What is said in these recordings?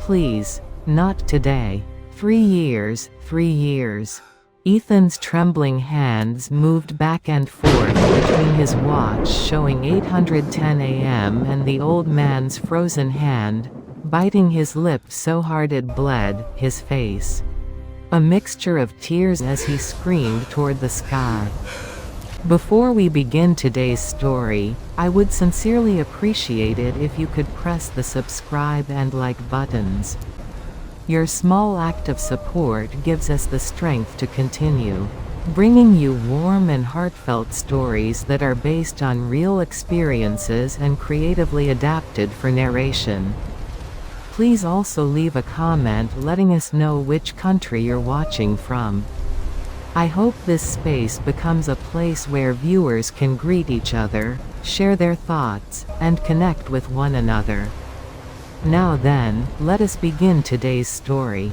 Please, not today. 3 years, 3 years. Ethan's trembling hands moved back and forth between his watch showing 8:10 a.m. and the old man's frozen hand, biting his lip so hard it bled his face. A mixture of tears as he screamed toward the sky. Before we begin today's story, I would sincerely appreciate it if you could press the subscribe and like buttons. Your small act of support gives us the strength to continue, bringing you warm and heartfelt stories that are based on real experiences and creatively adapted for narration. Please also leave a comment letting us know which country you're watching from. I hope this space becomes a place where viewers can greet each other, share their thoughts, and connect with one another. Now then, let us begin today's story.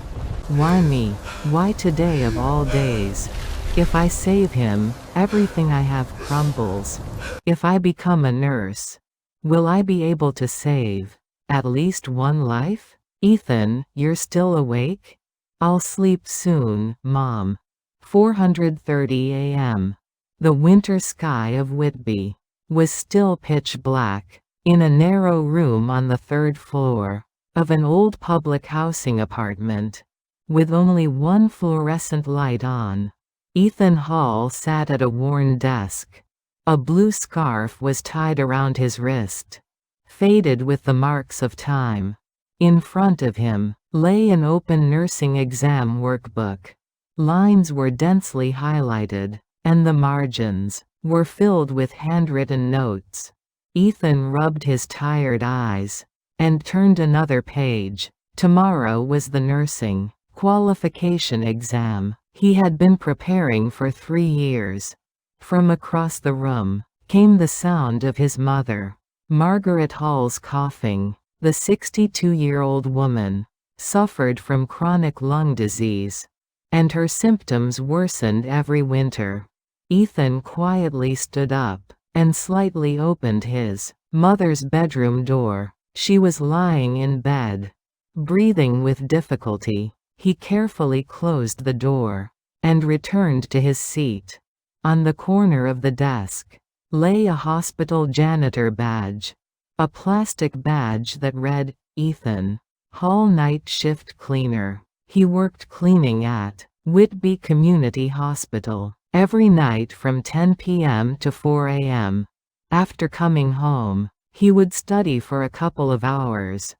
Why me? Why today of all days? If I save him, everything I have crumbles. If I become a nurse, will I be able to save at least one life? Ethan, you're still awake? I'll sleep soon, Mom. 4:30 a.m. The winter sky of Whitby was still pitch black. In a narrow room on the 3rd floor of an old public housing apartment, with only one fluorescent light on, Ethan Hall sat at a worn desk. A blue scarf was tied around his wrist, faded with the marks of time. In front of him lay an open nursing exam workbook. Lines were densely highlighted, and the margins were filled with handwritten notes. Ethan rubbed his tired eyes and turned another page. Tomorrow was the nursing qualification exam he had been preparing for 3 years. From across the room came the sound of his mother, Margaret Hall's coughing. The 62-year-old woman suffered from chronic lung disease, and her symptoms worsened every winter. Ethan quietly stood up and slightly opened his mother's bedroom door. She was lying in bed, breathing with difficulty. He carefully closed the door and returned to his seat. On the corner of the desk lay a hospital janitor badge, a plastic badge that read, Ethan Hall Night Shift Cleaner. He worked cleaning at Whitby Community Hospital every night from 10 p.m. to 4 a.m. After coming home, he would study for a couple of hours,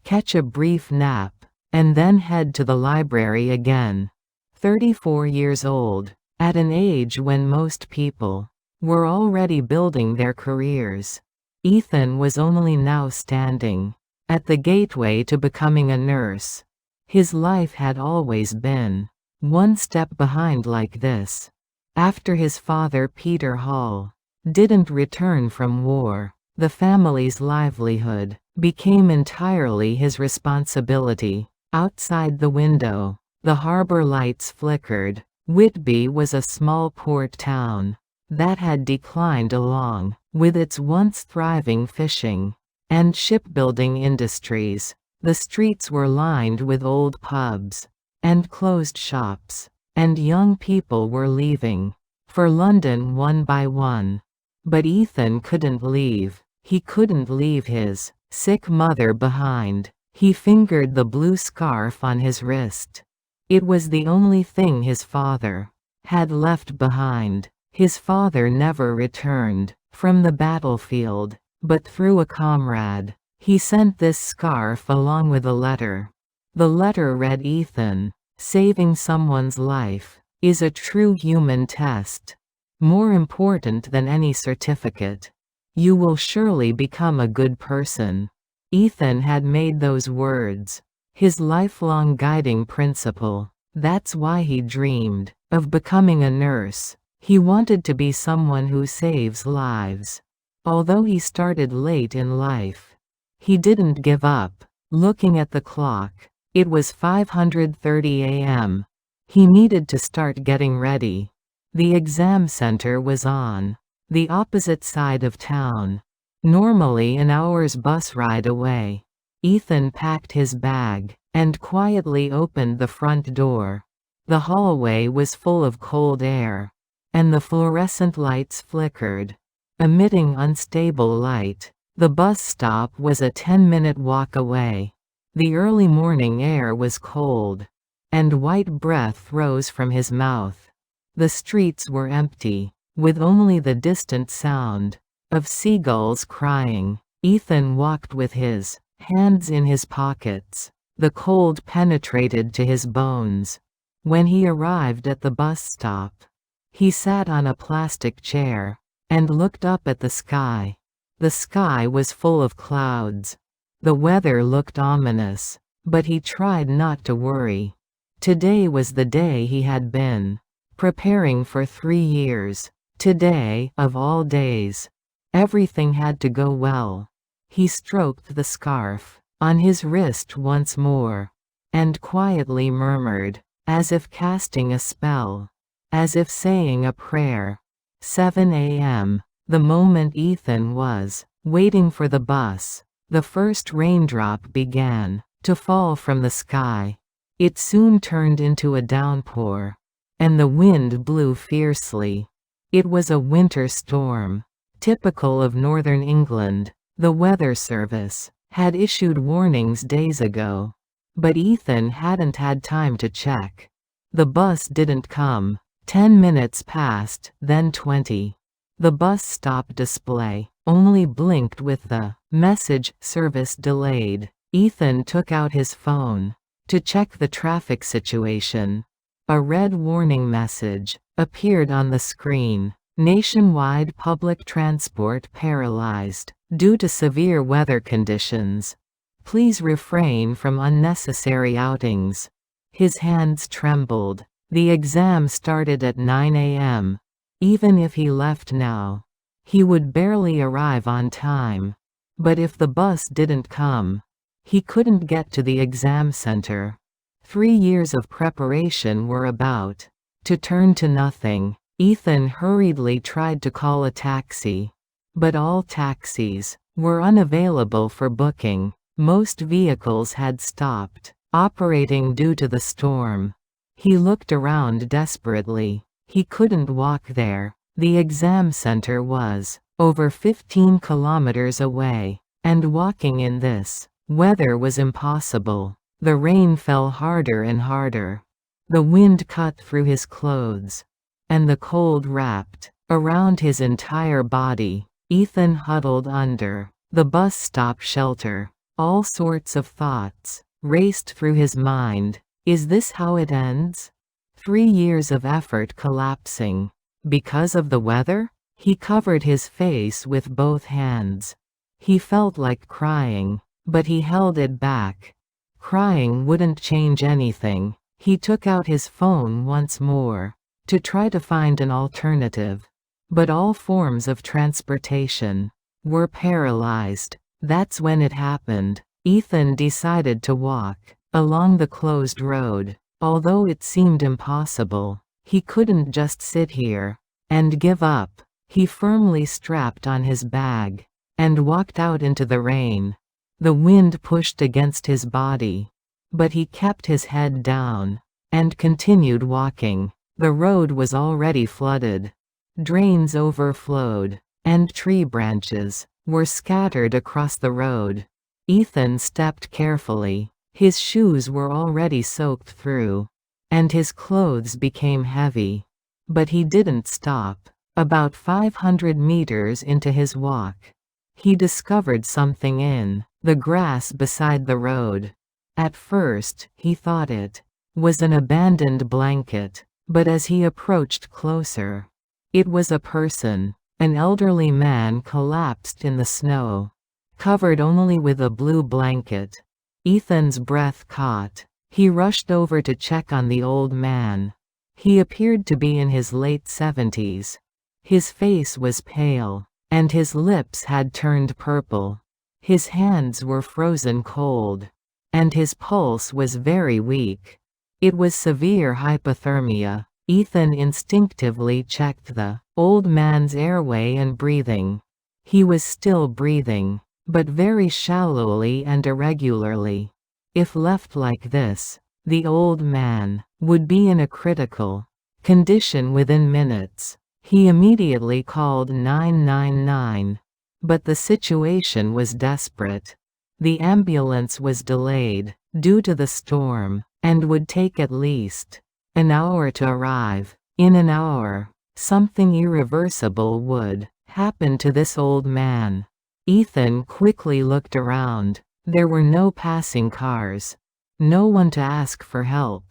catch a brief nap, and then head to the library again. 34 years old, at an age when most people were already building their careers, Ethan was only now standing at the gateway to becoming a nurse. His life had always been one step behind like this. After his father Peter Hall didn't return from war, the family's livelihood became entirely his responsibility. Outside the window, the harbor lights flickered. Whitby was a small port town that had declined along with its once thriving fishing and shipbuilding industries. The streets were lined with old pubs and closed shops, and young people were leaving for London one by one. But Ethan couldn't leave. He couldn't leave his sick mother behind. He fingered the blue scarf on his wrist. It was the only thing his father had left behind. His father never returned from the battlefield, but through a comrade, he sent this scarf along with a letter. The letter read, Ethan, saving someone's life is a true human test. More important than any certificate. You will surely become a good person. Ethan had made those words his lifelong guiding principle. That's why he dreamed of becoming a nurse. He wanted to be someone who saves lives. Although he started late in life, he didn't give up. Looking at the clock, it was 5:30 a.m. He needed to start getting ready. The exam center was on the opposite side of town, normally an hour's bus ride away. Ethan packed his bag and quietly opened the front door. The hallway was full of cold air, and the fluorescent lights flickered, emitting unstable light. The bus stop was a 10-minute walk away. The early morning air was cold, and white breath rose from his mouth. The streets were empty, with only the distant sound of seagulls crying. Ethan walked with his hands in his pockets. The cold penetrated to his bones. When he arrived at the bus stop, he sat on a plastic chair and looked up at the sky. The sky was full of clouds. The weather looked ominous, but he tried not to worry. Today was the day he had been preparing for 3 years. Today, of all days. Everything had to go well. He stroked the scarf on his wrist once more, and quietly murmured, as if casting a spell, as if saying a prayer. 7 a.m. The moment Ethan was waiting for the bus, the first raindrop began to fall from the sky. It soon turned into a downpour, and the wind blew fiercely. It was a winter storm, typical of northern England. The Weather Service had issued warnings days ago, but Ethan hadn't had time to check. The bus didn't come. 10 minutes passed, then 20. The bus stop display only blinked with the message "service delayed." Ethan took out his phone to check the traffic situation. A red warning message appeared on the screen. Nationwide public transport paralyzed due to severe weather conditions. Please refrain from unnecessary outings. His hands trembled. The exam started at 9 a.m. Even if he left now, he would barely arrive on time. But if the bus didn't come, he couldn't get to the exam center. 3 years of preparation were about to turn to nothing. Ethan hurriedly tried to call a taxi, but all taxis were unavailable for booking. Most vehicles had stopped operating due to the storm. He looked around desperately. He couldn't walk there. The exam center was over 15 kilometers away, and walking in this weather was impossible. The rain fell harder and harder. The wind cut through his clothes, and the cold wrapped around his entire body. Ethan huddled under the bus stop shelter. All sorts of thoughts raced through his mind. Is this how it ends? 3 years of effort collapsing because of the weather? He covered his face with both hands. He felt like crying, but he held it back. Crying wouldn't change anything. He took out his phone once more to try to find an alternative. But all forms of transportation were paralyzed. That's when it happened. Ethan decided to walk along the closed road. Although it seemed impossible, he couldn't just sit here and give up. He firmly strapped on his bag and walked out into the rain. The wind pushed against his body, but he kept his head down and continued walking. The road was already flooded. Drains overflowed, and tree branches were scattered across the road. Ethan stepped carefully. His shoes were already soaked through, and his clothes became heavy. But he didn't stop. About 500 meters into his walk, he discovered something in the grass beside the road. At first, he thought it was an abandoned blanket, but as he approached closer, it was a person. An elderly man collapsed in the snow, covered only with a blue blanket. Ethan's breath caught. He rushed over to check on the old man. He appeared to be in his late 70s. His face was pale, and his lips had turned purple. His hands were frozen cold, and his pulse was very weak. It was severe hypothermia. Ethan instinctively checked the old man's airway and breathing. He was still breathing, but very shallowly and irregularly. If left like this, the old man would be in a critical condition within minutes. He immediately called 999. But the situation was desperate. The ambulance was delayed due to the storm, and would take at least an hour to arrive. In an hour, something irreversible would happen to this old man. Ethan quickly looked around. There were no passing cars. No one to ask for help.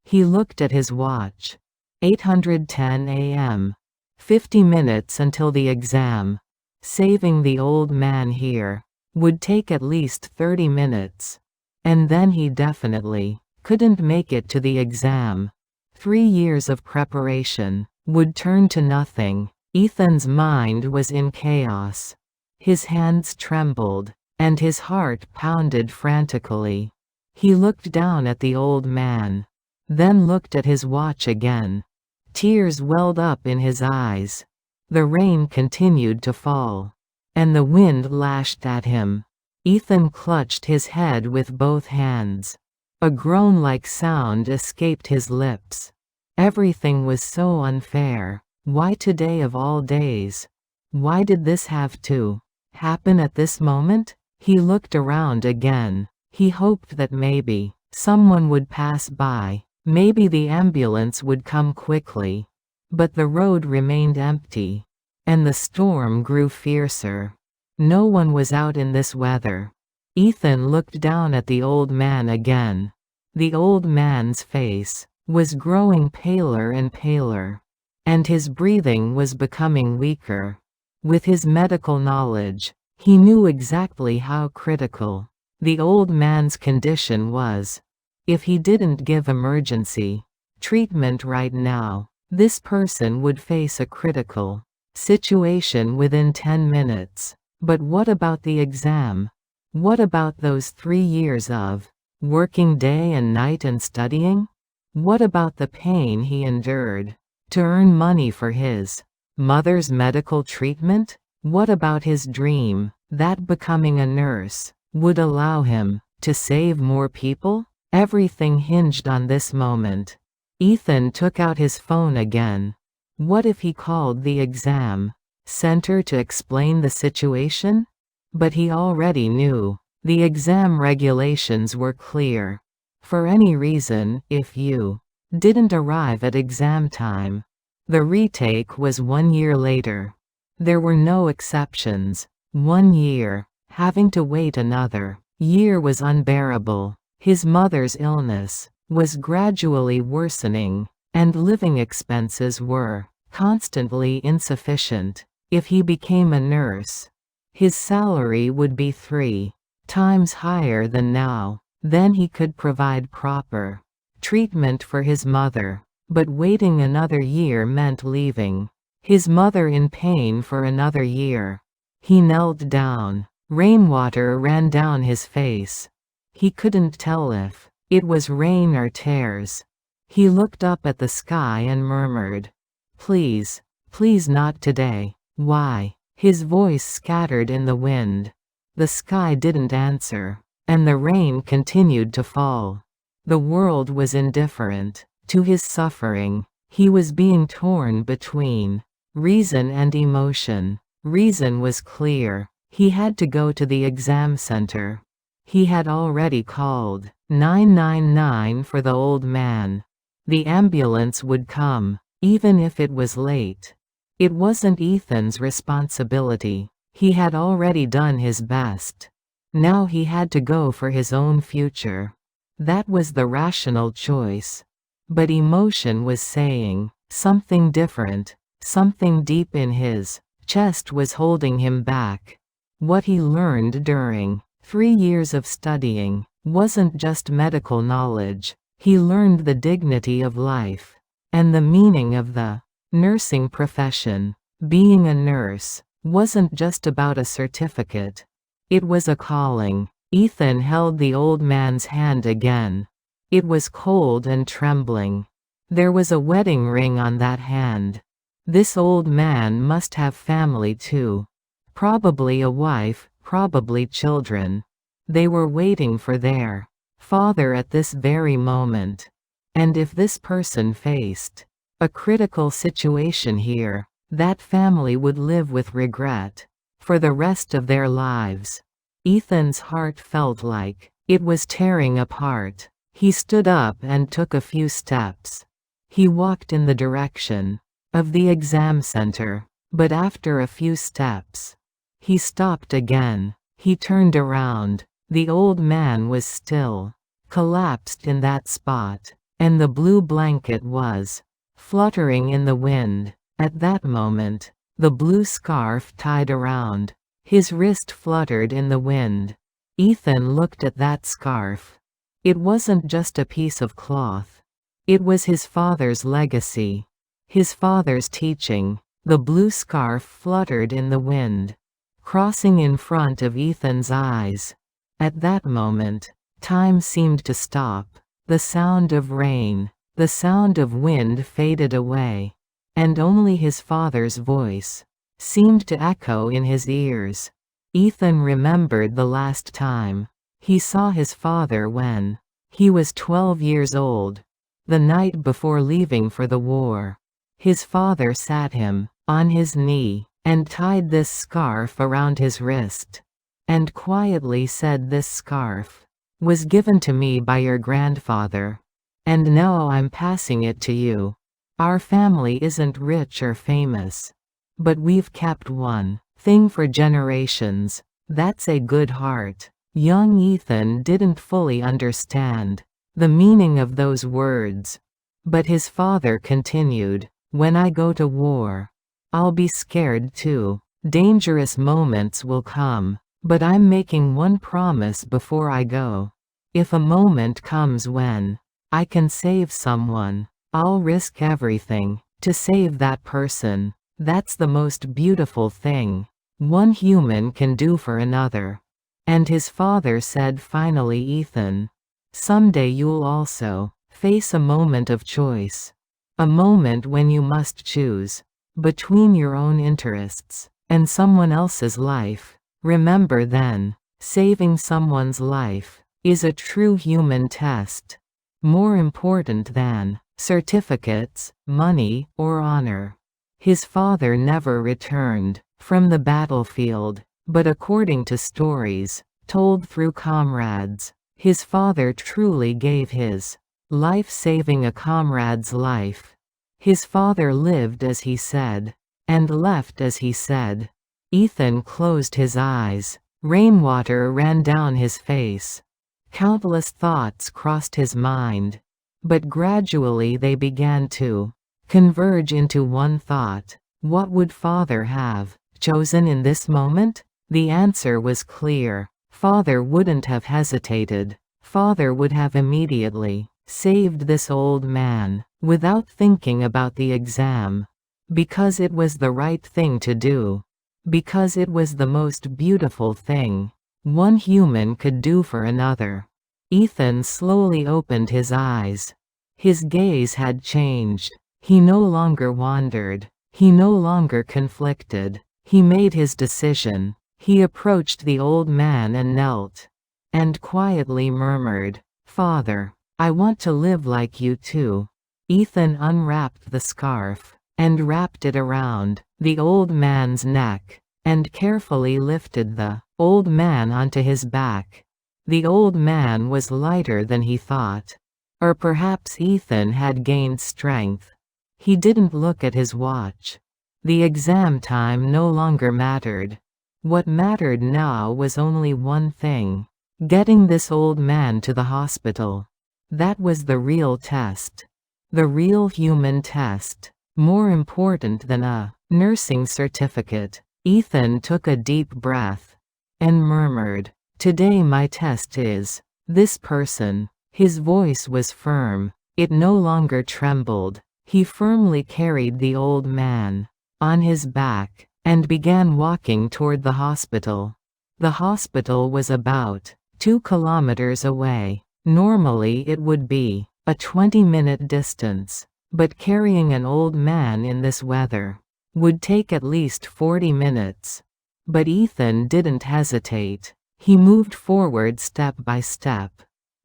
He looked at his watch. 8:10 a.m. 50 minutes until the exam. Saving the old man here would take at least 30 minutes. And then he definitely couldn't make it to the exam. 3 years of preparation would turn to nothing. Ethan's mind was in chaos. His hands trembled, and his heart pounded frantically. He looked down at the old man, then looked at his watch again. Tears welled up in his eyes. The rain continued to fall, and the wind lashed at him. Ethan clutched his head with both hands. A groan-like sound escaped his lips. Everything was so unfair. Why today of all days? Why did this have to happen at this moment? He looked around again. He hoped that maybe someone would pass by. Maybe the ambulance would come quickly. But the road remained empty, and the storm grew fiercer. No one was out in this weather. Ethan looked down at the old man again. The old man's face was growing paler and paler, and his breathing was becoming weaker. With his medical knowledge, he knew exactly how critical the old man's condition was. If he didn't give emergency treatment right now, this person would face a critical situation within 10 minutes. But what about the exam? What about those 3 years of working day and night and studying? What about the pain he endured to earn money for his mother's medical treatment? What about his dream that becoming a nurse would allow him to save more people? Everything hinged on this moment. Ethan took out his phone again. What if he called the exam center to explain the situation? But he already knew. The exam regulations were clear. For any reason, if you didn't arrive at exam time, the retake was 1 year later. There were no exceptions. 1 year. Having to wait another year was unbearable. His mother's illness was gradually worsening, and living expenses were constantly insufficient. If he became a nurse, his salary would be 3 times higher than now. Then he could provide proper treatment for his mother. But waiting another year meant leaving his mother in pain for another year. He knelt down. Rainwater ran down his face. He couldn't tell if it was rain or tears. He looked up at the sky and murmured, "Please, please not today." Why? His voice scattered in the wind. The sky didn't answer, and the rain continued to fall. The world was indifferent to his suffering. He was being torn between reason and emotion. Reason was clear. He had to go to the exam center. He had already called 999 for the old man. The ambulance would come, even if it was late. It wasn't Ethan's responsibility. He had already done his best. Now he had to go for his own future. That was the rational choice. But emotion was saying something different. Something deep in his chest was holding him back. What he learned during 3 years of studying wasn't just medical knowledge. He learned the dignity of life and the meaning of the nursing profession. Being a nurse wasn't just about a certificate. It was a calling. Ethan held the old man's hand again. It was cold and trembling. There was a wedding ring on that hand. This old man must have family too. Probably a wife, probably children. They were waiting for their father at this very moment. And if this person faced a critical situation here, that family would live with regret for the rest of their lives. Ethan's heart felt like it was tearing apart. He stood up and took a few steps. He walked in the direction of the exam center, but after a few steps, he stopped again. He turned around. The old man was still collapsed in that spot, and the blue blanket was fluttering in the wind. At that moment, the blue scarf tied around his wrist fluttered in the wind. Ethan looked at that scarf. It wasn't just a piece of cloth. It was his father's legacy, his father's teaching. The blue scarf fluttered in the wind, crossing in front of Ethan's eyes. At that moment, time seemed to stop. The sound of rain, the sound of wind faded away, and only his father's voice seemed to echo in his ears. Ethan remembered the last time he saw his father when he was 12 years old, the night before leaving for the war. His father sat him on his knee and tied this scarf around his wrist, and quietly said, "This scarf was given to me by your grandfather, and now I'm passing it to you. Our family isn't rich or famous, but we've kept one thing for generations. That's a good heart." Young Ethan didn't fully understand the meaning of those words, but his father continued, "When I go to war, I'll be scared too. Dangerous moments will come, but I'm making one promise before I go. If a moment comes when I can save someone, I'll risk everything to save that person. That's the most beautiful thing one human can do for another." And his father said finally, "Ethan, someday you'll also face a moment of choice. A moment when you must choose between your own interests and someone else's life. Remember then, saving someone's life is a true human test, more important than certificates, money, or honor." His father never returned from the battlefield, but according to stories told through comrades, his father truly gave his life saving a comrade's life. His father lived as he said, and left as he said. Ethan closed his eyes. Rainwater ran down his face. Countless thoughts crossed his mind, but gradually they began to converge into one thought. What would father have chosen in this moment? The answer was clear. Father wouldn't have hesitated. Father would have immediately saved this old man, without thinking about the exam. Because it was the right thing to do. Because it was the most beautiful thing one human could do for another. Ethan slowly opened his eyes. His gaze had changed. He no longer wandered. He no longer conflicted. He made his decision. He approached the old man and knelt, and quietly murmured, "Father, I want to live like you too." Ethan unwrapped the scarf, and wrapped it around the old man's neck, and carefully lifted the old man onto his back. The old man was lighter than he thought. Or perhaps Ethan had gained strength. He didn't look at his watch. The exam time no longer mattered. What mattered now was only one thing: getting this old man to the hospital. That was the real test. The real human test. More important than a nursing certificate. Ethan took a deep breath and murmured, "Today my test is this person." His voice was firm. It no longer trembled. He firmly carried the old man on his back and began walking toward the hospital. The hospital was about 2 kilometers away. Normally it would be a 20-minute distance, but carrying an old man in this weather would take at least 40 minutes. But Ethan didn't hesitate. He moved forward step by step.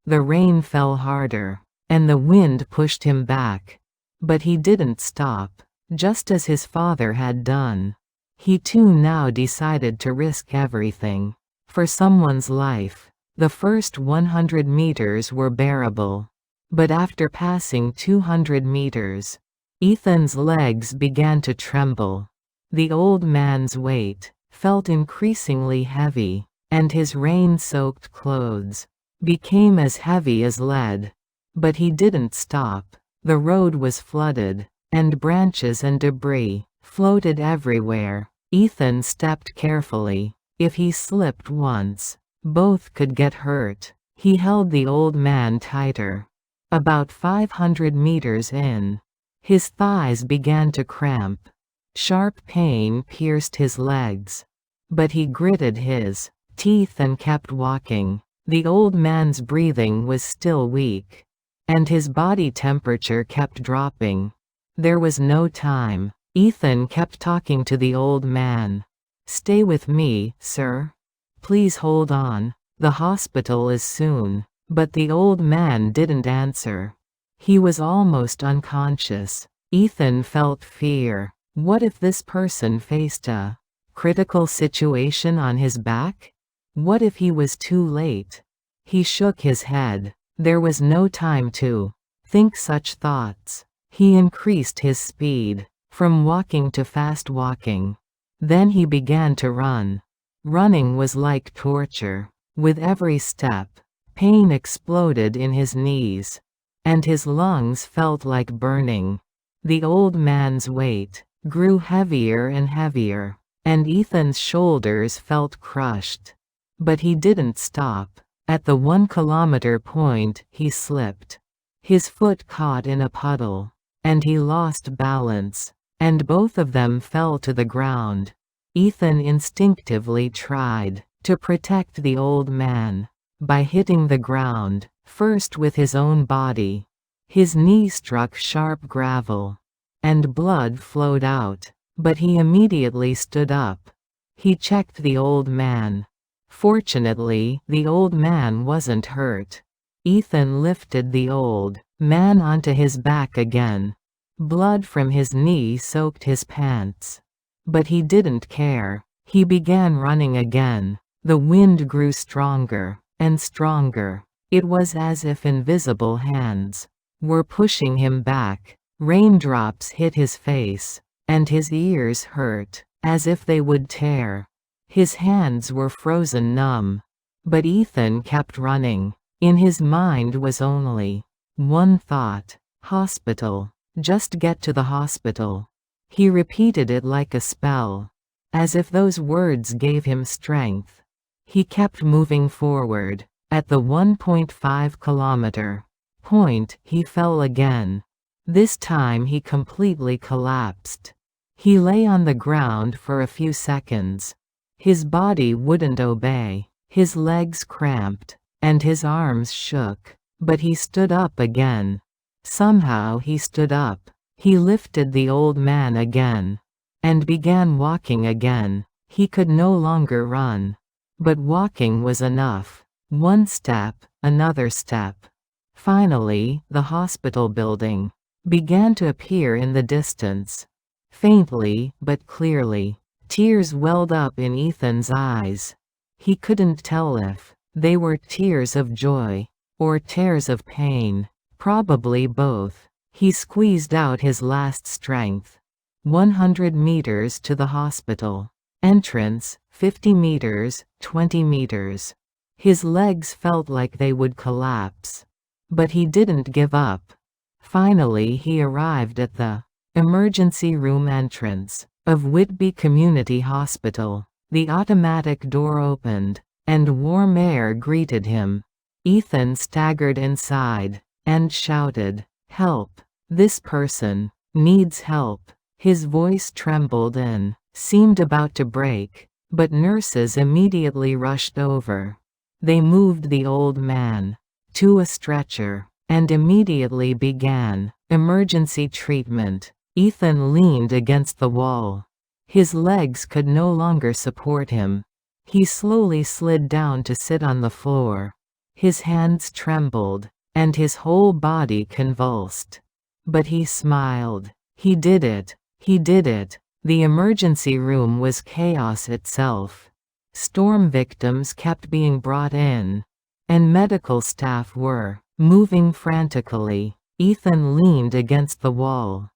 The rain fell harder, and the wind pushed him back. But he didn't stop, just as his father had done. He too now decided to risk everything. For someone's life. The first 100 meters were bearable. But after passing 200 meters, Ethan's legs began to tremble. The old man's weight felt increasingly heavy, and his rain-soaked clothes became as heavy as lead. But he didn't stop. The road was flooded, and branches and debris floated everywhere. Ethan stepped carefully. If he slipped once, both could get hurt. He held the old man tighter. About 500 meters in, his thighs began to cramp. Sharp pain pierced his legs. But he gritted his teeth and kept walking. The old man's breathing was still weak, and his body temperature kept dropping. There was no time. Ethan kept talking to the old man. "Stay with me, sir. Please hold on. The hospital is soon." But the old man didn't answer. He was almost unconscious. Ethan felt fear. What if this person faced a critical situation on his back? What if he was too late? He shook his head. There was no time to think such thoughts. He increased his speed, from walking to fast walking. Then he began to run. Running was like torture. With every step, pain exploded in his knees, and his lungs felt like burning. The old man's weight grew heavier and heavier, and Ethan's shoulders felt crushed. But he didn't stop. At the 1-kilometer point, he slipped. His foot caught in a puddle, and he lost balance, and both of them fell to the ground. Ethan instinctively tried to protect the old man by hitting the ground, first with his own body. His knee struck sharp gravel, and blood flowed out, but he immediately stood up. He checked the old man. Fortunately, the old man wasn't hurt. Ethan lifted the old man onto his back again. Blood from his knee soaked his pants. But he didn't care. He began running again. The wind grew stronger and stronger. It was as if invisible hands were pushing him back. Raindrops hit his face, and his ears hurt, as if they would tear. His hands were frozen numb. But Ethan kept running. In his mind was only one thought: hospital. Just get to the hospital. He repeated it like a spell, as if those words gave him strength. He kept moving forward. At the 1.5-kilometer point, he fell again. This time he completely collapsed. He lay on the ground for a few seconds. His body wouldn't obey. His legs cramped, and his arms shook. But he stood up again. Somehow he stood up. He lifted the old man again, and began walking again. He could no longer run. But walking was enough. One step, another step. Finally, the hospital building began to appear in the distance. Faintly, but clearly. Tears welled up in Ethan's eyes. He couldn't tell if they were tears of joy or tears of pain. Probably both. He squeezed out his last strength. 100 meters to the hospital. Entrance, 50 meters, 20 meters. His legs felt like they would collapse. But he didn't give up. Finally he arrived at the emergency room entrance of Whitby Community Hospital. The automatic door opened, and warm air greeted him. Ethan staggered inside, and shouted, "Help! This person needs help." His voice trembled and seemed about to break, but nurses immediately rushed over. They moved the old man to a stretcher, and immediately began emergency treatment. Ethan leaned against the wall. His legs could no longer support him. He slowly slid down to sit on the floor. His hands trembled, and his whole body convulsed. But he smiled. He did it. He did it. The emergency room was chaos itself. Storm victims kept being brought in, and medical staff were moving frantically. Ethan leaned against the wall,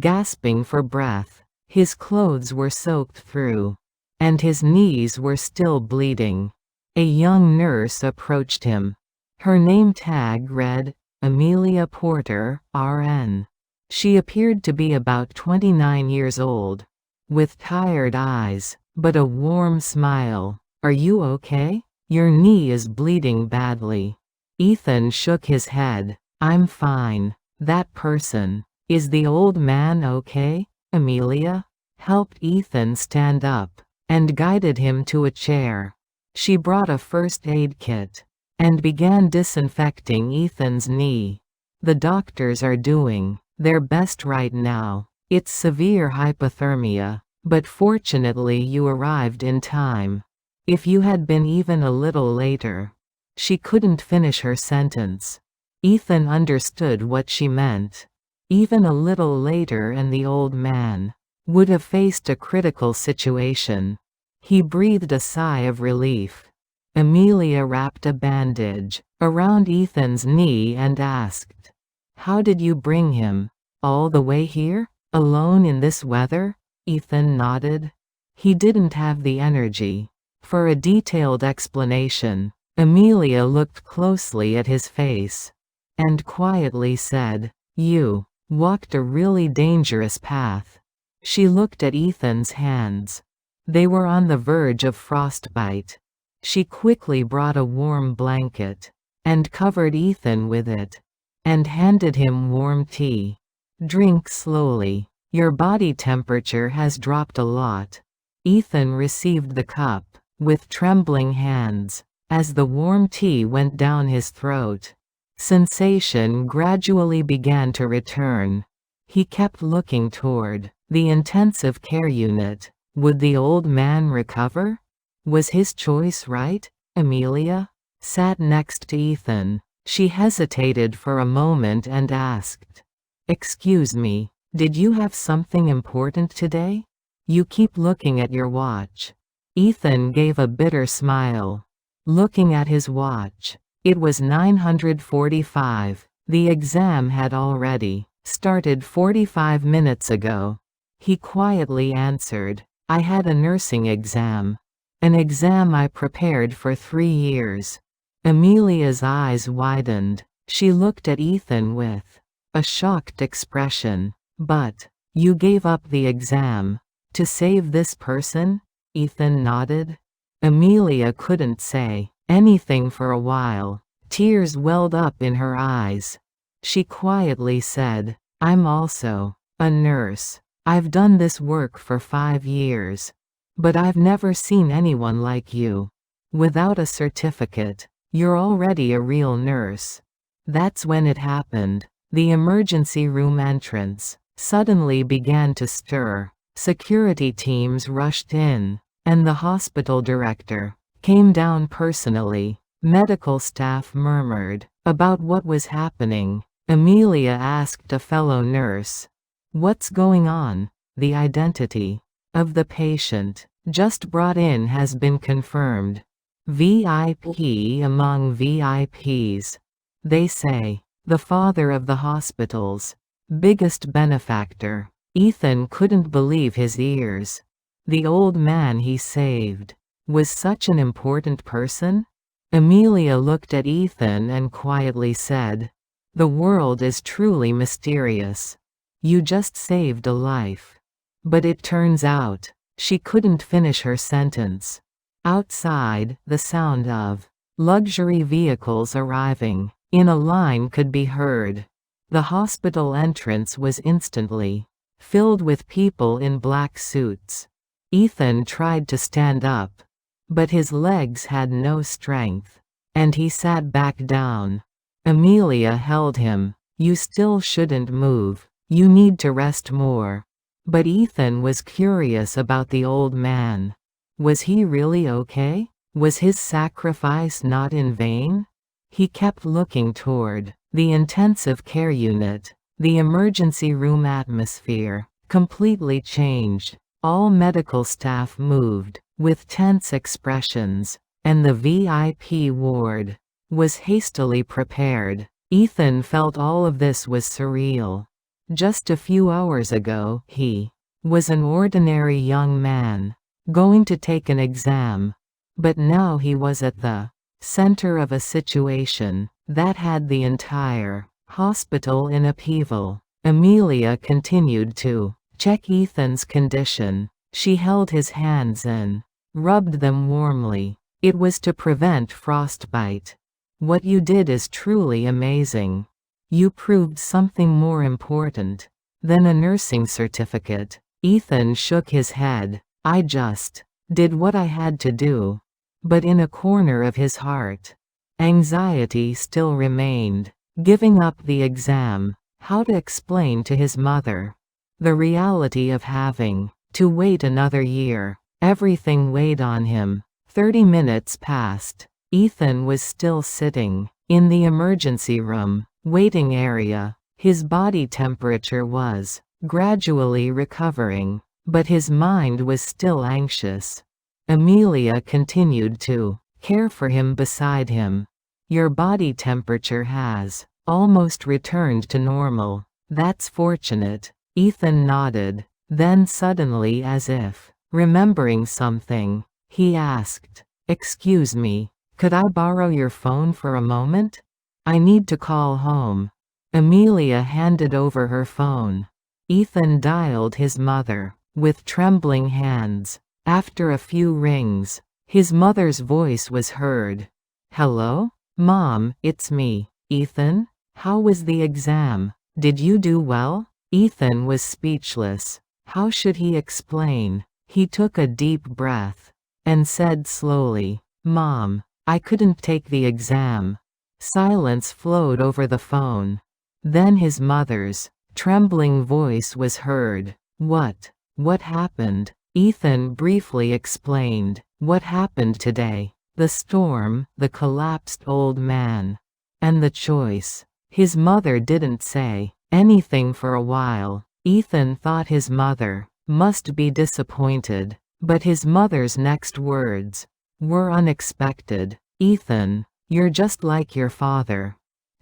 gasping for breath. His clothes were soaked through, and his knees were still bleeding. A young nurse approached him. Her name tag read, Amelia Porter, RN. She appeared to be about 29 years old, with tired eyes, but a warm smile. "Are you okay? Your knee is bleeding badly." Ethan shook his head. "I'm fine." "That person. Is the old man okay?" Amelia helped Ethan stand up, and guided him to a chair. She brought a first aid kit, and began disinfecting Ethan's knee. "The doctors are doing their best right now. It's severe hypothermia, but fortunately you arrived in time. If you had been even a little later." She couldn't finish her sentence. Ethan understood what she meant. Even a little later and the old man would have faced a critical situation. He breathed a sigh of relief. Amelia wrapped a bandage around Ethan's knee and asked, "How did you bring him? All the way here? Alone in this weather?" Ethan nodded. He didn't have the energy for a detailed explanation. Amelia looked closely at his face, and quietly said, "You walked a really dangerous path." She looked at Ethan's hands. They were on the verge of frostbite. She quickly brought a warm blanket, and covered Ethan with it, and handed him warm tea. "Drink slowly. Your body temperature has dropped a lot." Ethan received the cup with trembling hands. As the warm tea went down his throat, sensation gradually began to return. He kept looking toward the intensive care unit. Would the old man recover? Was his choice right? Amelia sat next to Ethan. She hesitated for a moment and asked, "Excuse me, did you have something important today? You keep looking at your watch." Ethan gave a bitter smile, looking at his watch. It was 9:45. The exam had already started 45 minutes ago. He quietly answered, "I had a nursing exam. An exam I prepared for 3 years." Amelia's eyes widened. She looked at Ethan with a shocked expression. "But you gave up the exam to save this person?" Ethan nodded. Amelia couldn't say anything for a while. Tears welled up in her eyes. She quietly said, "I'm also a nurse. I've done this work for 5 years. But I've never seen anyone like you. Without a certificate, you're already a real nurse." That's when it happened. The emergency room entrance suddenly began to stir. Security teams rushed in, and the hospital director came down personally. Medical staff murmured about what was happening. Amelia asked a fellow nurse, "What's going on?" The identity of the patient just brought in has been confirmed. VIP among VIPs. They say, the father of the hospital's biggest benefactor. Ethan couldn't believe his ears. The old man he saved was such an important person? Amelia looked at Ethan and quietly said, "The world is truly mysterious. You just saved a life." But it turns out, she couldn't finish her sentence. Outside, the sound of luxury vehicles arriving in a line could be heard. The hospital entrance was instantly filled with people in black suits. Ethan tried to stand up, but his legs had no strength, and he sat back down. Amelia held him. "You still shouldn't move. You need to rest more." But Ethan was curious about the old man. Was he really okay? Was his sacrifice not in vain? He kept looking toward the intensive care unit. The emergency room atmosphere completely changed. All medical staff moved, with tense expressions, and the VIP ward was hastily prepared. Ethan felt all of this was surreal. Just a few hours ago, he was an ordinary young man, going to take an exam. But now he was at the center of a situation that had the entire hospital in upheaval. Amelia continued to check Ethan's condition. She held his hands and rubbed them warmly. It was to prevent frostbite. What you did is truly amazing. You proved something more important than a nursing certificate. Ethan shook his head. I just did what I had to do. But in a corner of his heart, anxiety still remained. Giving up the exam. How to explain to his mother the reality of having to wait another year? Everything weighed on him. 30 minutes passed. Ethan was still sitting in the emergency room waiting area. His body temperature was gradually recovering, but his mind was still anxious. Amelia continued to care for him beside him. Your body temperature has almost returned to normal. That's fortunate. Ethan nodded. Then suddenly, as if remembering something, he asked, "Excuse me, could I borrow your phone for a moment? I need to call home." Amelia handed over her phone. Ethan dialed his mother with trembling hands. After a few rings, his mother's voice was heard. "Hello? Mom, it's me. Ethan? How was the exam? Did you do well?" Ethan was speechless. How should he explain? He took a deep breath and said slowly, "Mom, I couldn't take the exam." Silence flowed over the phone. Then his mother's trembling voice was heard. What happened?" Ethan briefly explained what happened today. The storm, the collapsed old man, and the choice. His mother didn't say anything for a while. Ethan thought his mother must be disappointed, but his mother's next words were unexpected. "Ethan, you're just like your father."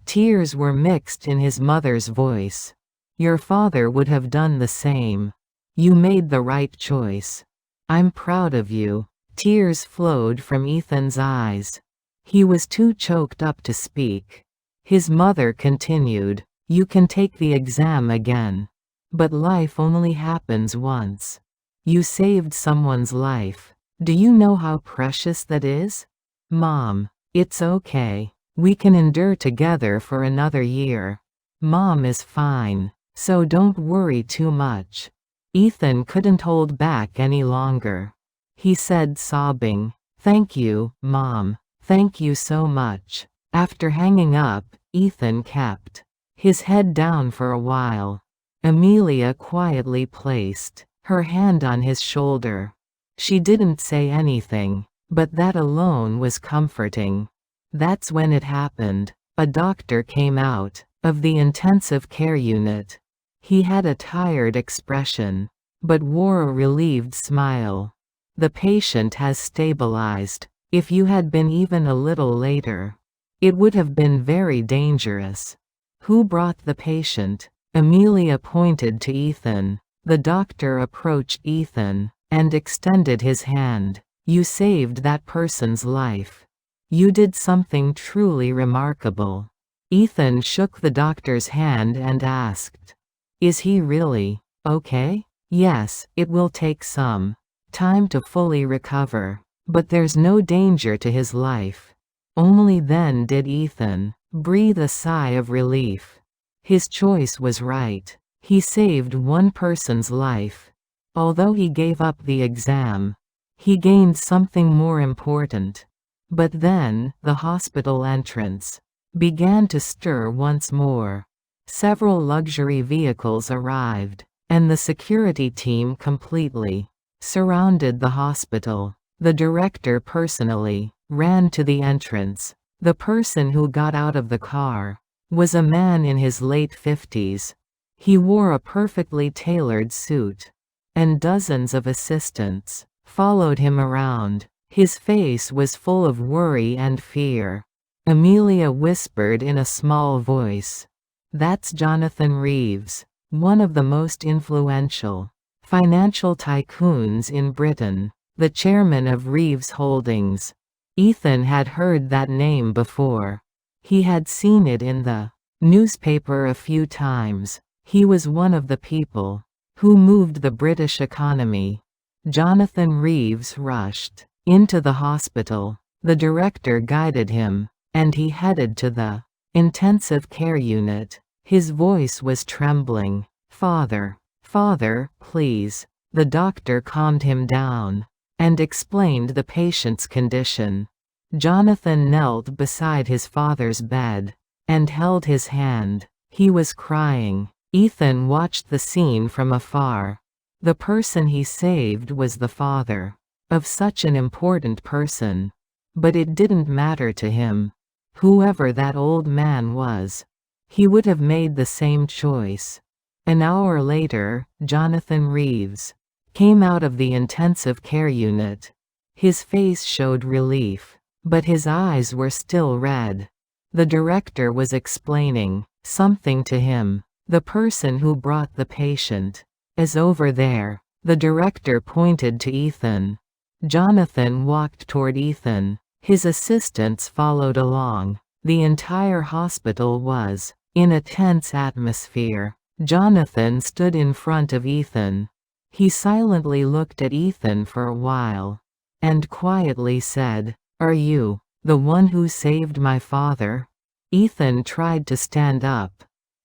Tears were mixed in his mother's voice. "Your father would have done the same. You made the right choice. I'm proud of you." Tears flowed from Ethan's eyes. He was too choked up to speak. His mother continued, "You can take the exam again. But life only happens once. You saved someone's life. Do you know how precious that is?" "Mom, it's okay. We can endure together for another year. Mom is fine, so don't worry too much." Ethan couldn't hold back any longer. He said, sobbing, "Thank you, Mom. Thank you so much." After hanging up, Ethan kept his head down for a while. Amelia quietly placed her hand on his shoulder. She didn't say anything, but that alone was comforting. That's when it happened. A doctor came out of the intensive care unit. He had a tired expression, but wore a relieved smile. "The patient has stabilized. If you had been even a little later, it would have been very dangerous." "Who brought the patient?" Amelia pointed to Ethan. The doctor approached Ethan and extended his hand. "You saved that person's life. You did something truly remarkable." Ethan shook the doctor's hand and asked, "Is he really okay?" "Yes, it will take some time to fully recover. But there's no danger to his life." Only then did Ethan breathe a sigh of relief. His choice was right. He saved one person's life. Although he gave up the exam, he gained something more important. But then, the hospital entrance began to stir once more. Several luxury vehicles arrived. and the security team completely surrounded the hospital. The director personally ran to the entrance. The person who got out of the car was a man in his late 50s. He wore a perfectly tailored suit, and dozens of assistants followed him around. His face was full of worry and fear. Amelia whispered in a small voice, "That's Jonathan Reeves, one of the most influential financial tycoons in Britain, the chairman of Reeves Holdings." Ethan had heard that name before. He had seen it in the newspaper a few times. He was one of the people who moved the British economy. Jonathan Reeves rushed into the hospital. The director guided him, and he headed to the intensive care unit. His voice was trembling. "Father, father, please." The doctor calmed him down and explained the patient's condition. Jonathan knelt beside his father's bed and held his hand. He was crying. Ethan watched the scene from afar. The person he saved was the father of such an important person. But it didn't matter to him. Whoever that old man was, he would have made the same choice. An hour later, Jonathan Reeves came out of the intensive care unit. His face showed relief, but his eyes were still red. The director was explaining something to him. "The person who brought the patient is over there." The director pointed to Ethan. Jonathan walked toward Ethan. His assistants followed along. The entire hospital was in a tense atmosphere. Jonathan stood in front of Ethan. He silently looked at Ethan for a while, and quietly said, "Are you the one who saved my father?" Ethan tried to stand up,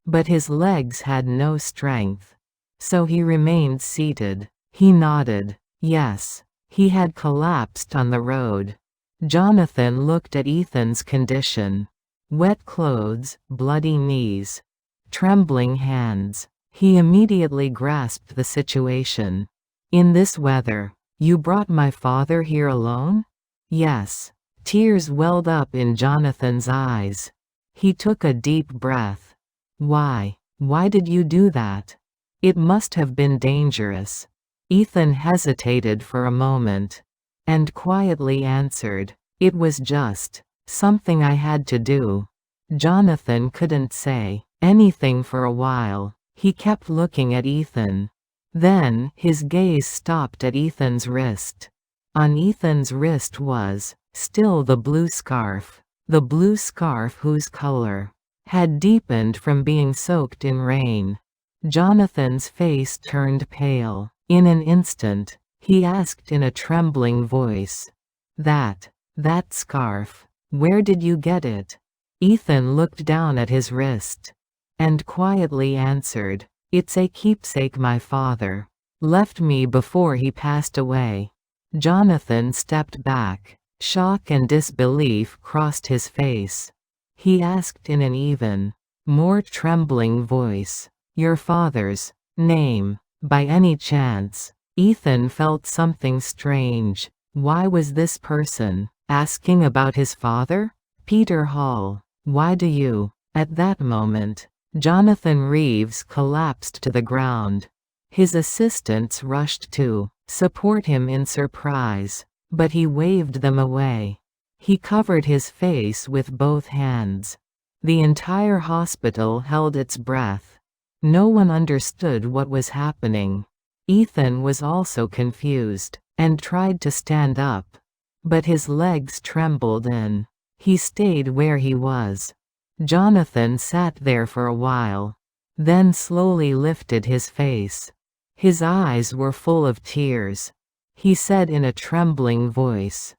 but his legs had no strength, so he remained seated. He nodded. Yes. He had collapsed on the road. Jonathan looked at Ethan's condition. Wet clothes, bloody knees, trembling hands. He immediately grasped the situation. "In this weather, you brought my father here alone?" "Yes." Tears welled up in Jonathan's eyes. He took a deep breath. "Why? Why did you do that? It must have been dangerous." Ethan hesitated for a moment, and quietly answered, "It was just something I had to do." Jonathan couldn't say anything for a while. He kept looking at Ethan. Then, his gaze stopped at Ethan's wrist. On Ethan's wrist was still the blue scarf whose color had deepened from being soaked in rain. Jonathan's face turned pale. In an instant, he asked in a trembling voice, That scarf, where did you get it?" Ethan looked down at his wrist and quietly answered, "It's a keepsake my father left me before he passed away." Jonathan stepped back. Shock and disbelief crossed his face. He asked in an even, more trembling voice, "Your father's name, by any chance?" Ethan felt something strange. Why was this person asking about his father? "Peter Hall. Why do you?" At that moment, Jonathan Reeves collapsed to the ground. His assistants rushed to support him in surprise, but he waved them away. He covered his face with both hands. The entire hospital held its breath. No one understood what was happening. Ethan was also confused, and tried to stand up, but his legs trembled and he stayed where he was. Jonathan sat there for a while, then slowly lifted his face. His eyes were full of tears. He said in a trembling voice,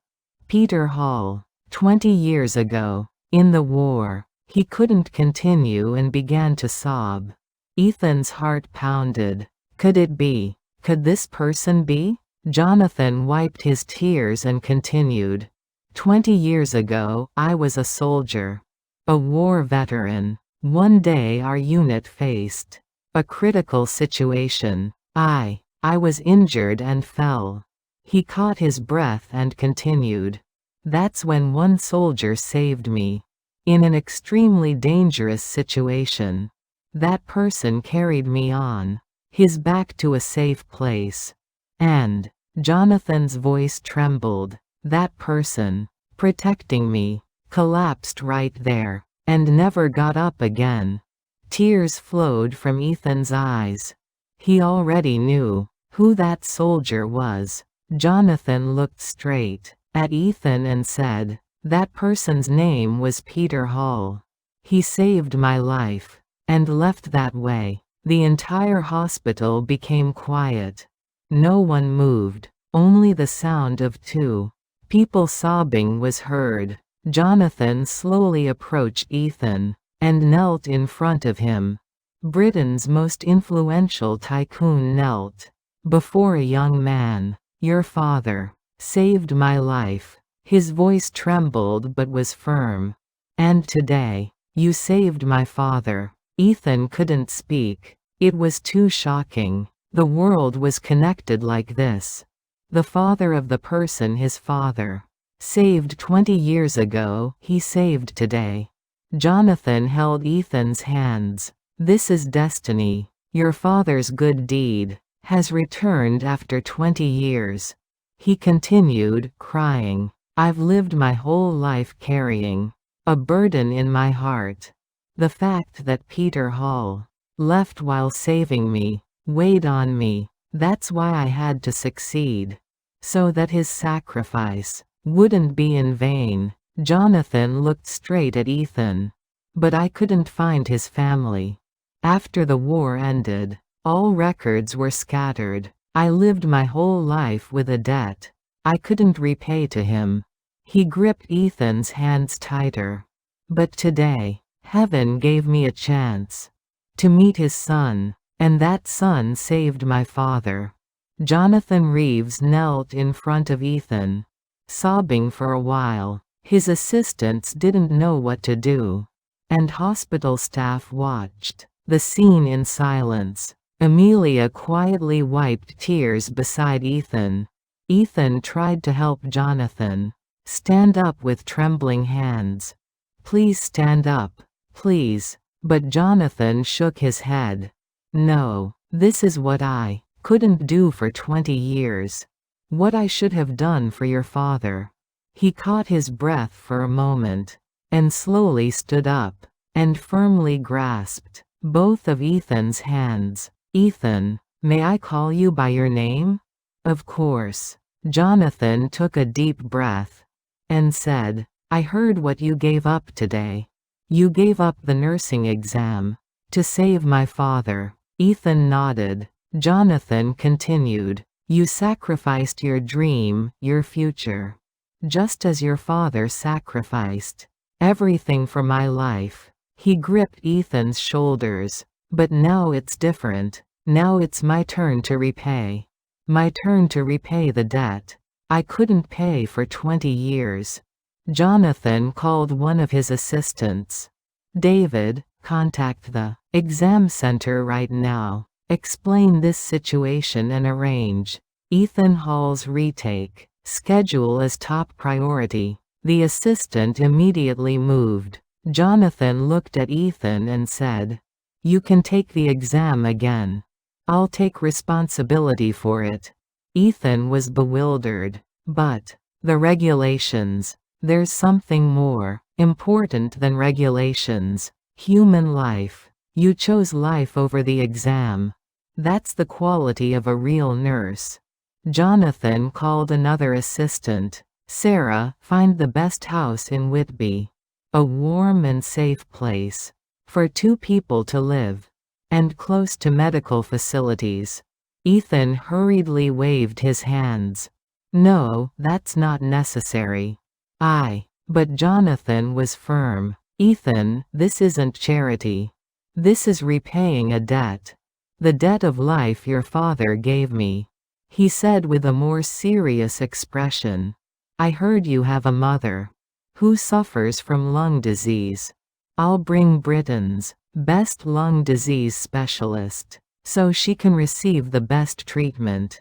"Peter Hall, 20 years ago, in the war." He couldn't continue and began to sob. Ethan's heart pounded. Could it be? Could this person be? Jonathan wiped his tears and continued, 20 years ago, I was a soldier. A war veteran. One day our unit faced A critical situation. I was injured and fell. He caught his breath and continued. That's when one soldier saved me. In an extremely dangerous situation. That person carried me on his back to a safe place. And Jonathan's voice trembled. That person, protecting me, collapsed right there, and never got up again. Tears flowed from Ethan's eyes. He already knew who that soldier was. Jonathan looked straight at Ethan and said, "That person's name was Peter Hall. He saved my life." And left that way. The entire hospital became quiet. No one moved. Only the sound of two people sobbing was heard. Jonathan slowly approached Ethan and knelt in front of him. Britain's most influential tycoon knelt before a young man. "Your father saved my life." His voice trembled but was firm. "And today, you saved my father." Ethan couldn't speak. It was too shocking. The world was connected like this. The father of the person his father saved 20 years ago, he saved today. Jonathan held Ethan's hands. "This is destiny. Your father's good deed has returned after 20 years." He continued, crying. "I've lived my whole life carrying a burden in my heart. The fact that Peter Hall left while saving me weighed on me. That's why I had to succeed. So that his sacrifice wouldn't be in vain." Jonathan looked straight at Ethan. "But I couldn't find his family. After the war ended, all records were scattered. I lived my whole life with a debt I couldn't repay to him." He gripped Ethan's hands tighter. "But today, heaven gave me a chance to meet his son, and that son saved my father." Jonathan Reeves knelt in front of Ethan, sobbing for a while. His assistants didn't know what to do, and hospital staff watched the scene in silence. Amelia quietly wiped tears beside Ethan. Ethan tried to help Jonathan stand up with trembling hands. "Please stand up. Please." But Jonathan shook his head. "No, this is what I couldn't do for 20 years. What I should have done for your father." He caught his breath for a moment, and slowly stood up, and firmly grasped both of Ethan's hands. "Ethan, may I call you by your name?" "Of course." Jonathan took a deep breath and said, "I heard what you gave up today. You gave up the nursing exam to save my father." Ethan nodded. Jonathan continued, "You sacrificed your dream, your future. Just as your father sacrificed everything for my life." He gripped Ethan's shoulders. "But now it's different. Now it's my turn to repay. My turn to repay the debt I couldn't pay for 20 years." Jonathan called one of his assistants. "David, contact the exam center right now. Explain this situation and arrange Ethan Hall's retake. Schedule as top priority." The assistant immediately moved. Jonathan looked at Ethan and said, "You can take the exam again. I'll take responsibility for it." Ethan was bewildered. "But the regulations. There's something more important than regulations. Human life. You chose life over the exam. That's the quality of a real nurse." Jonathan called another assistant. "Sarah, find the best house in Whitby. A warm and safe place for 2 people to live, and close to medical facilities." Ethan hurriedly waved his hands. "No, that's not necessary." But Jonathan was firm. "Ethan, this isn't charity. This is repaying a debt. The debt of life your father gave me." He said with a more serious expression, "I heard you have a mother who suffers from lung disease. I'll bring Britain's best lung disease specialist, so she can receive the best treatment.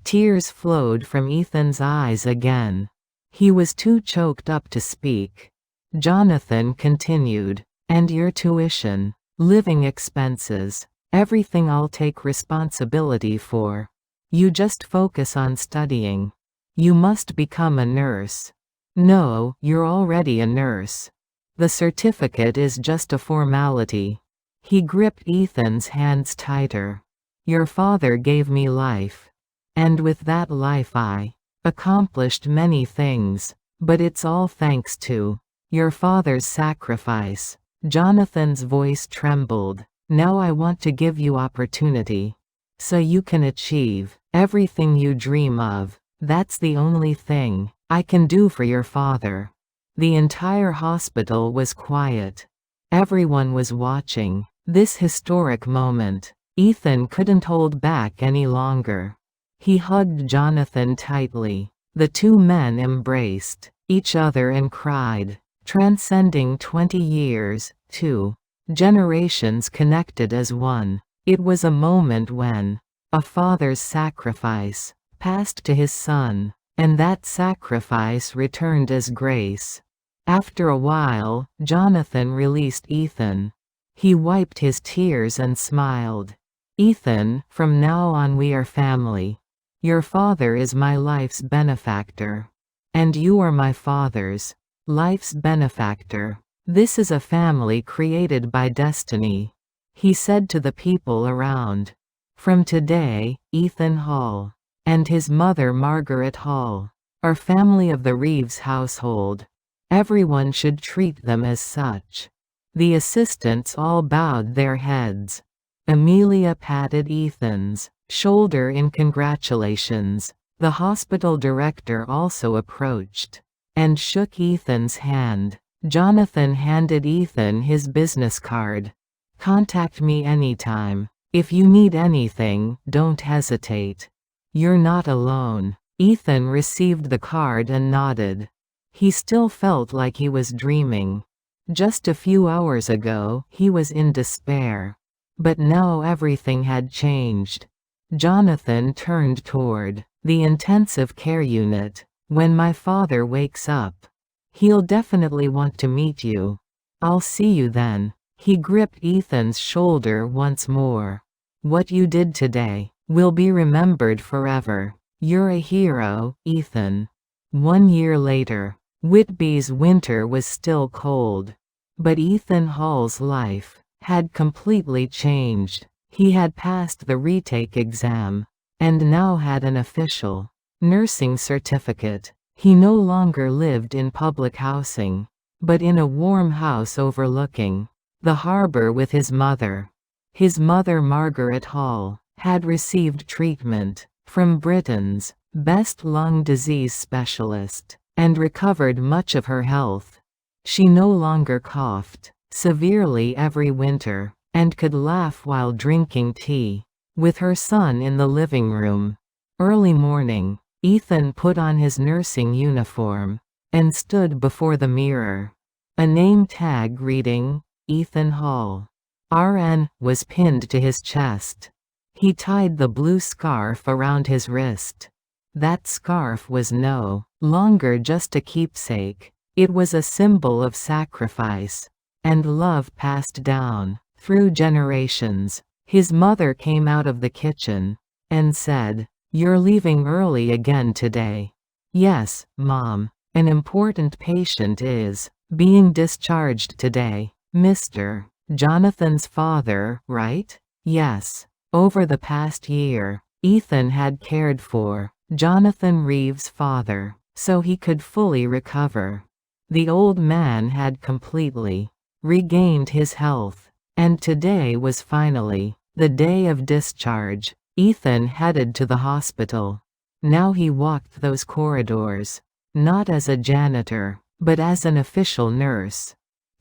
Tears flowed from Ethan's eyes again. He was too choked up to speak. Jonathan continued, "And your tuition, living expenses, everything I'll take responsibility for. You just focus on studying. You must become a nurse." "No, you're already a nurse. The certificate is just a formality." He gripped Ethan's hands tighter. "Your father gave me life. And with that life I accomplished many things, but it's all thanks to your father's sacrifice." Jonathan's voice trembled. "Now I want to give you opportunity. So you can achieve everything you dream of. That's the only thing I can do for your father." The entire hospital was quiet. Everyone was watching this historic moment. Ethan couldn't hold back any longer. He hugged Jonathan tightly. The two men embraced each other and cried, transcending 20 years, 2 generations connected as one. It was a moment when a father's sacrifice passed to his son, and that sacrifice returned as grace. After a while, Jonathan released Ethan. He wiped his tears and smiled. "Ethan, from now on we are family. Your father is my life's benefactor. And you are my father's life's benefactor. This is a family created by destiny," he said to the people around. "From today, Ethan Hall and his mother Margaret Hall are family of the Reeves household. Everyone should treat them as such." The assistants all bowed their heads. Amelia patted Ethan's shoulder in congratulations. The hospital director also approached and shook Ethan's hand. Jonathan handed Ethan his business card. "Contact me anytime. If you need anything, don't hesitate. You're not alone." Ethan received the card and nodded. He still felt like he was dreaming. Just a few hours ago, he was in despair. But now everything had changed. Jonathan turned toward the intensive care unit. "When my father wakes up, he'll definitely want to meet you. I'll see you then." He gripped Ethan's shoulder once more. "What you did today will be remembered forever. You're a hero, Ethan." 1 year later, Whitby's winter was still cold. But Ethan Hall's life had completely changed. He had passed the retake exam, and now had an official nursing certificate. He no longer lived in public housing, but in a warm house overlooking the harbor with his mother. His mother Margaret Hall had received treatment from Britain's best lung disease specialist, and recovered much of her health. She no longer coughed severely every winter, and could laugh while drinking tea with her son in the living room. Early morning, Ethan put on his nursing uniform and stood before the mirror. A name tag reading, Ethan Hall, RN, was pinned to his chest. He tied the blue scarf around his wrist. That scarf was no longer just a keepsake. It was a symbol of sacrifice and love passed down through generations. His mother came out of the kitchen and said, "You're leaving early again today." "Yes, Mom. An important patient is being discharged today. Mr. Jonathan's father, right?" "Yes." Over the past year, Ethan had cared for Jonathan Reeves' father, so he could fully recover. The old man had completely regained his health, and today was finally the day of discharge. Ethan headed to the hospital. Now he walked those corridors, not as a janitor, but as an official nurse.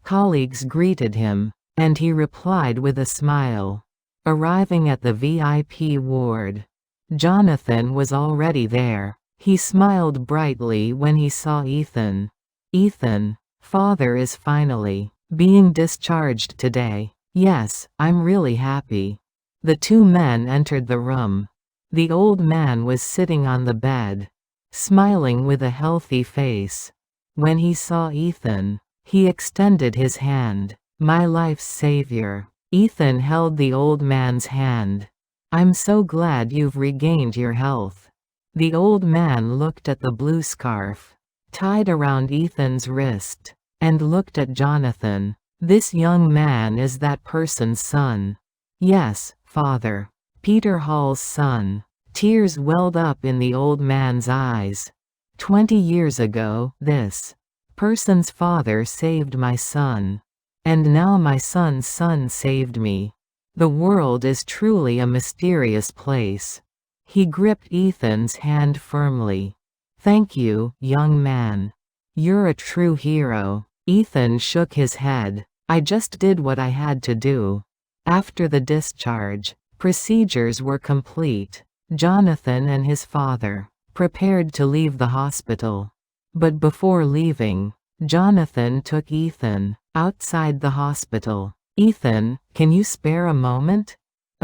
Colleagues greeted him, and he replied with a smile. Arriving at the VIP ward, Jonathan was already there. He smiled brightly when he saw Ethan. "Ethan, father is finally being discharged today." Yes, I'm really happy." The two men entered the room. The old man was sitting on the bed, smiling with a healthy face. When he saw Ethan, he extended his hand. "My life's savior." Ethan held the old man's hand. "I'm so glad you've regained your health." The old man looked at the blue scarf tied around Ethan's wrist, and looked at Jonathan. "This young man is that person's son." "Yes, father. Peter Hall's son." Tears welled up in the old man's eyes. 20 years ago, this person's father saved my son. And now my son's son saved me. The world is truly a mysterious place." He gripped Ethan's hand firmly. "Thank you, young man. You're a true hero." Ethan shook his head. "I just did what I had to do." After the discharge, procedures were complete. Jonathan and his father prepared to leave the hospital. But before leaving, Jonathan took Ethan outside the hospital. "Ethan, can you spare a moment?"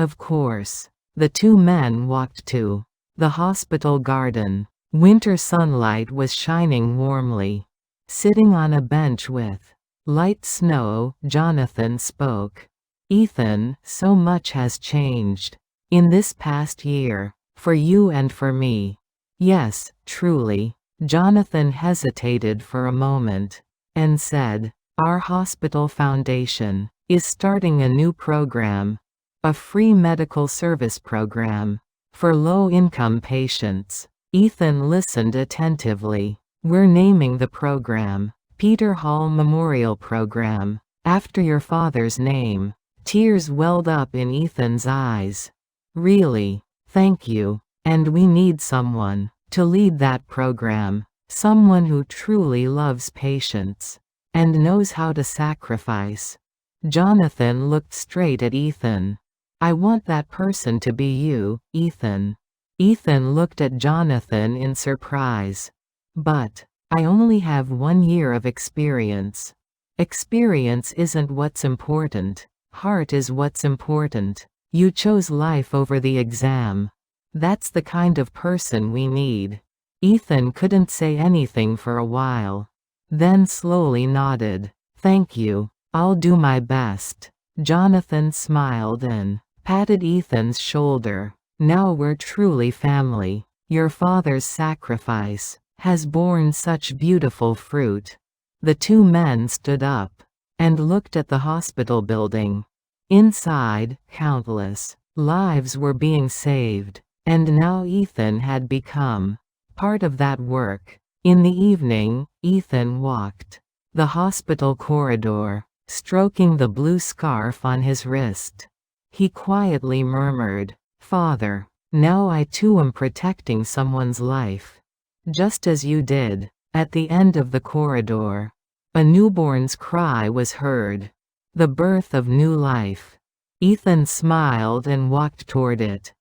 "Of course." The two men walked to the hospital garden. Winter sunlight was shining warmly. Sitting on a bench with light snow, Jonathan spoke. "Ethan, so much has changed in this past year, for you and for me." "Yes, truly." Jonathan hesitated for a moment, and said, "Our hospital foundation is starting a new program, a free medical service program for low-income patients." Ethan listened attentively. "We're naming the program Peter Hall Memorial Program, after your father's name." Tears welled up in Ethan's eyes. "Really? Thank you. And we need someone to lead that program, someone who truly loves patients and knows how to sacrifice." Jonathan looked straight at Ethan. "I want that person to be you, Ethan." Ethan looked at Jonathan in surprise. "But I only have 1 year of experience." "Experience isn't what's important. Heart is what's important. You chose life over the exam. That's the kind of person we need." Ethan couldn't say anything for a while, then slowly nodded. "Thank you. I'll do my best." Jonathan smiled and patted Ethan's shoulder. "Now we're truly family. Your father's sacrifice has borne such beautiful fruit." The two men stood up and looked at the hospital building. Inside, countless lives were being saved, and now Ethan had become part of that work. In the evening, Ethan walked the hospital corridor, stroking the blue scarf on his wrist. He quietly murmured, "Father, now I too am protecting someone's life. Just as you did." At the end of the corridor, a newborn's cry was heard. The birth of new life. Ethan smiled and walked toward it.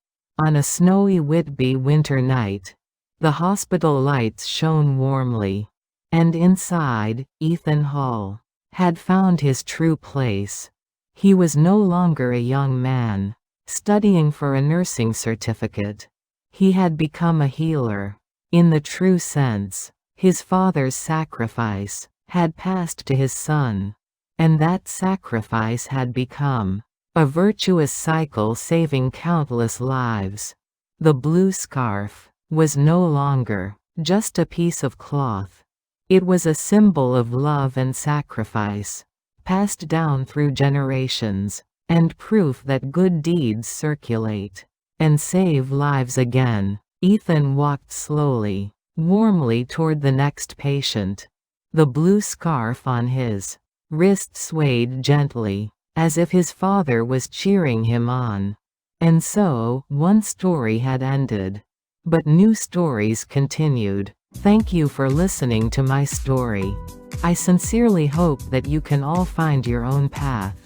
On a snowy Whitby winter night, the hospital lights shone warmly. And inside, Ethan Hall had found his true place. He was no longer a young man studying for a nursing certificate. He had become a healer. In the true sense, his father's sacrifice had passed to his son. And that sacrifice had become a virtuous cycle saving countless lives. The blue scarf was no longer just a piece of cloth. It was a symbol of love and sacrifice, passed down through generations, and proof that good deeds circulate and save lives again. Ethan walked slowly, warmly toward the next patient. The blue scarf on his wrist swayed gently, as if his father was cheering him on. And so, one story had ended. But new stories continued. Thank you for listening to my story. I sincerely hope that you can all find your own path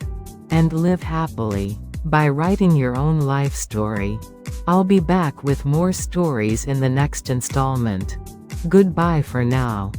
and live happily by writing your own life story. I'll be back with more stories in the next installment. Goodbye for now.